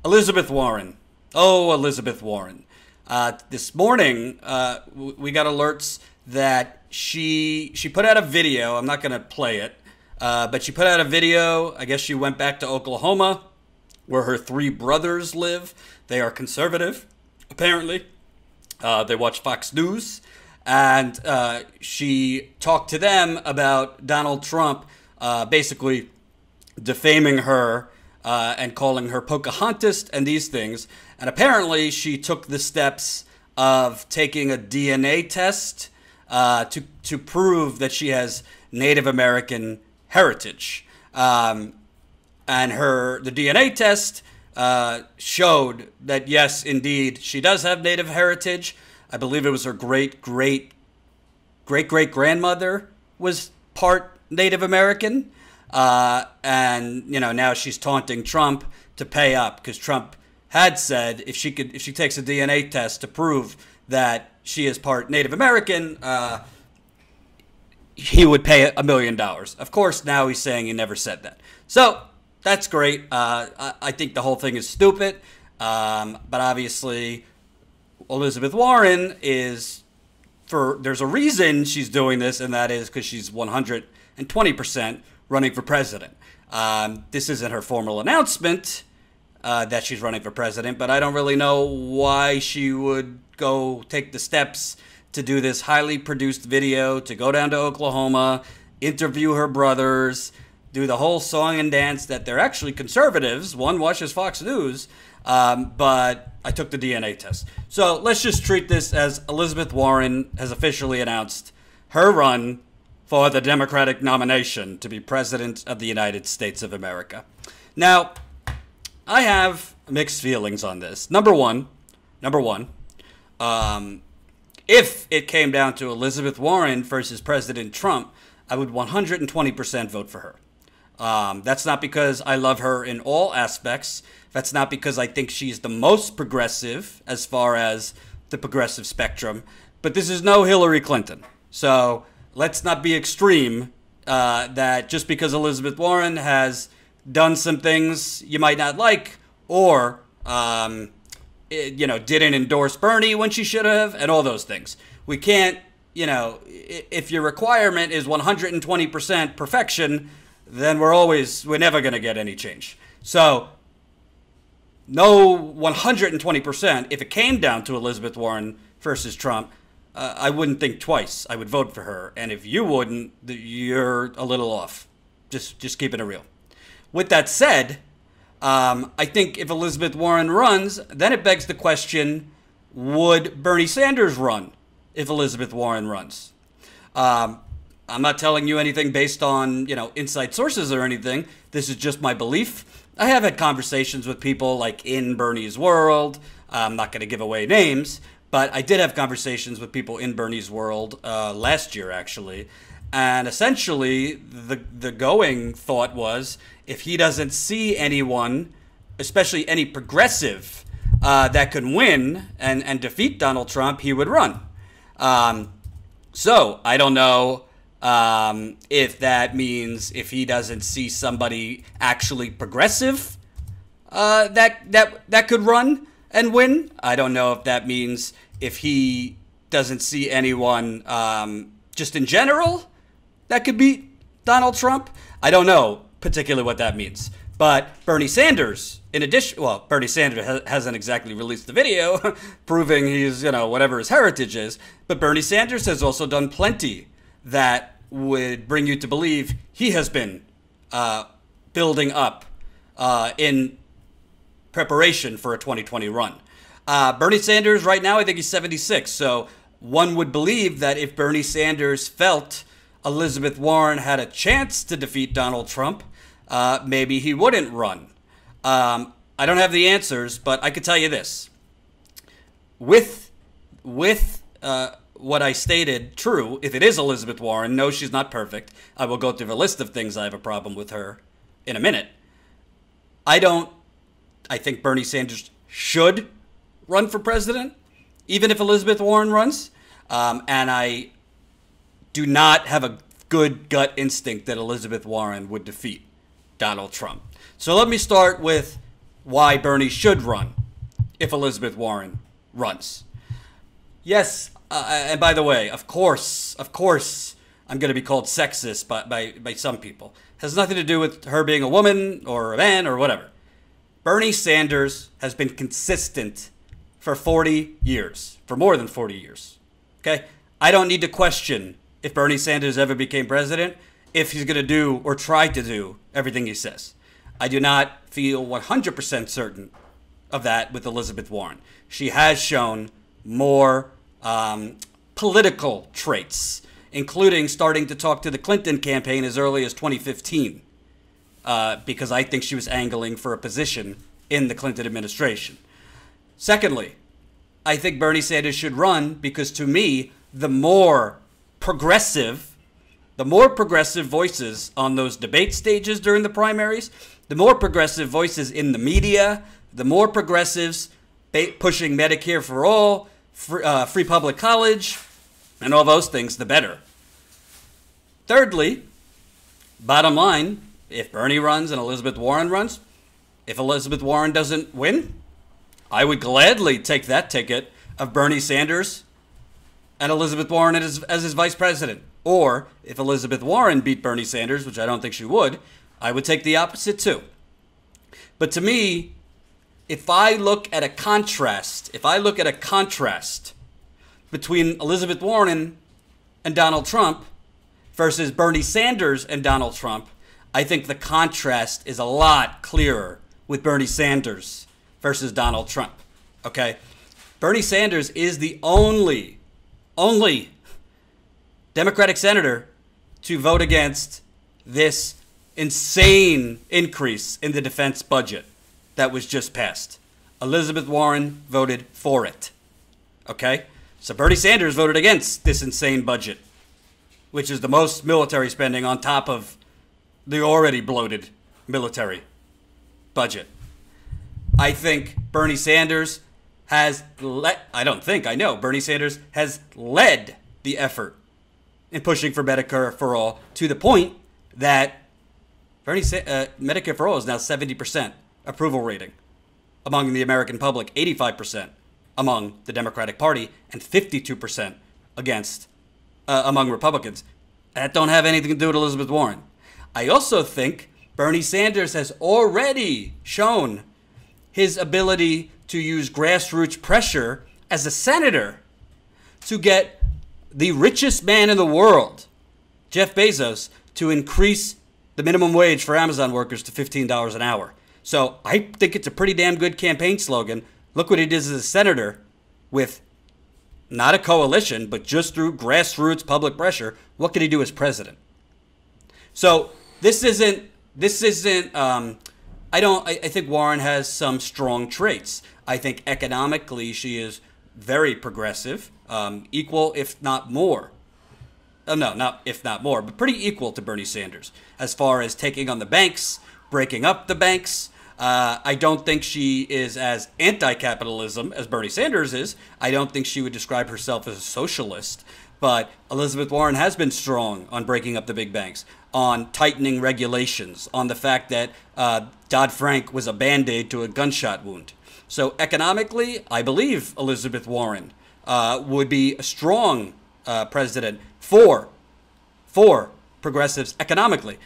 Elizabeth Warren. Oh, Elizabeth Warren. This morning, we got alerts that she put out a video. I'm not going to play it, but she put out a video. I guess she went back to Oklahoma, where her three brothers live. They are conservative, apparently. They watch Fox News, and she talked to them about Donald Trump, basically defaming her and calling her Pocahontas and these things. And apparently she took the steps of taking a DNA test to prove that she has Native American heritage. And the DNA test showed that, yes, indeed, she does have Native heritage. I believe it was her great-great-great-great-grandmother was part Native American. And, you know, now she's taunting Trump to pay up because Trump had said if she takes a DNA test to prove that she is part Native American, he would pay $1 million. Of course, now he's saying he never said that. So that's great. I think the whole thing is stupid. But obviously, Elizabeth Warren there's a reason she's doing this, and that is because she's 120% running for president. This isn't her formal announcement that she's running for president, but I don't really know why she would go take the steps to do this highly produced video, to go down to Oklahoma, interview her brothers, do the whole song and dance that they're actually conservatives. One watches Fox News, but I took the DNA test. So let's just treat this as Elizabeth Warren has officially announced her run for the Democratic nomination to be President of the United States of America. Now, I have mixed feelings on this. Number one, if it came down to Elizabeth Warren versus President Trump, I would 120% vote for her. That's not because I love her in all aspects. That's not because I think she's the most progressive as far as the progressive spectrum. But this is no Hillary Clinton. So let's not be extreme that just because Elizabeth Warren has done some things you might not like, or didn't endorse Bernie when she should have, and all those things. We can't, if your requirement is 120% perfection, then we're never going to get any change. So no 120%. If it came down to Elizabeth Warren versus Trump, I wouldn't think twice. I would vote for her. And if you wouldn't, you're a little off. Just keeping it real. With that said, I think if Elizabeth Warren runs, then it begs the question, would Bernie Sanders run if Elizabeth Warren runs? I'm not telling you anything based on, inside sources or anything. This is just my belief. I have had conversations with people like in Bernie's world. I'm not going to give away names. But I did have conversations with people in Bernie's world last year, actually. And essentially, the going thought was, if he doesn't see anyone, especially any progressive, that could win and defeat Donald Trump, he would run. So I don't know if that means if he doesn't see somebody actually progressive that could run and win. I don't know if that means if he doesn't see anyone just in general that could beat Donald Trump. I don't know particularly what that means. But Bernie Sanders, Bernie Sanders hasn't exactly released the video proving he's, whatever his heritage is. But Bernie Sanders has also done plenty that would bring you to believe he has been building up in preparation for a 2020 run. Bernie Sanders right now, I think he's 76. So one would believe that if Bernie Sanders felt Elizabeth Warren had a chance to defeat Donald Trump, maybe he wouldn't run. I don't have the answers, but I could tell you this. With what I stated true, if it is Elizabeth Warren, no, she's not perfect. I will go through the list of things I have a problem with her in a minute. I think Bernie Sanders should run for president, even if Elizabeth Warren runs. And I do not have a good gut instinct that Elizabeth Warren would defeat Donald Trump. So let me start with why Bernie should run if Elizabeth Warren runs. Yes, and by the way, of course, I'm going to be called sexist by some people. It has nothing to do with her being a woman or a man or whatever. Bernie Sanders has been consistent for 40 years, for more than 40 years. Okay? I don't need to question if Bernie Sanders ever became president, if he's going to do or try to do everything he says. I do not feel 100% certain of that with Elizabeth Warren. She has shown more political traits, including starting to talk to the Clinton campaign as early as 2015, because I think she was angling for a position in the Clinton administration. Secondly, I think Bernie Sanders should run because, to me, the more progressive voices on those debate stages during the primaries, the more progressive voices in the media, the more progressives pushing Medicare for all, free public college, and all those things, the better. Thirdly, bottom line, if Bernie runs and Elizabeth Warren runs, if Elizabeth Warren doesn't win, I would gladly take that ticket of Bernie Sanders and Elizabeth Warren as his vice president. Or if Elizabeth Warren beat Bernie Sanders, which I don't think she would, I would take the opposite too. But to me, if I look at a contrast between Elizabeth Warren and Donald Trump versus Bernie Sanders and Donald Trump, I think the contrast is a lot clearer with Bernie Sanders versus Donald Trump. Okay? Bernie Sanders is the only Democratic senator to vote against this insane increase in the defense budget that was just passed. Elizabeth Warren voted for it. Okay? So Bernie Sanders voted against this insane budget, which is the most military spending on top of the already bloated military budget. I think Bernie Sanders has Bernie Sanders has led the effort in pushing for Medicare for all, to the point that Medicare for all is now 70% approval rating among the American public, 85% among the Democratic Party, and 52% among Republicans. That don't have anything to do with Elizabeth Warren. I also think Bernie Sanders has already shown his ability to use grassroots pressure as a senator to get the richest man in the world, Jeff Bezos, to increase the minimum wage for Amazon workers to $15 an hour. So I think it's a pretty damn good campaign slogan. Look what he did as a senator with not a coalition, but just through grassroots public pressure. What could he do as president? So this isn't, I think Warren has some strong traits. I think economically she is very progressive, equal, if not more. Not if not more, but pretty equal to Bernie Sanders as far as taking on the banks, breaking up the banks. I don't think she is as anti-capitalism as Bernie Sanders is. I don't think she would describe herself as a socialist. But Elizabeth Warren has been strong on breaking up the big banks, on tightening regulations, on the fact that Dodd-Frank was a Band-Aid to a gunshot wound. So economically, I believe Elizabeth Warren would be a strong president for progressives economically.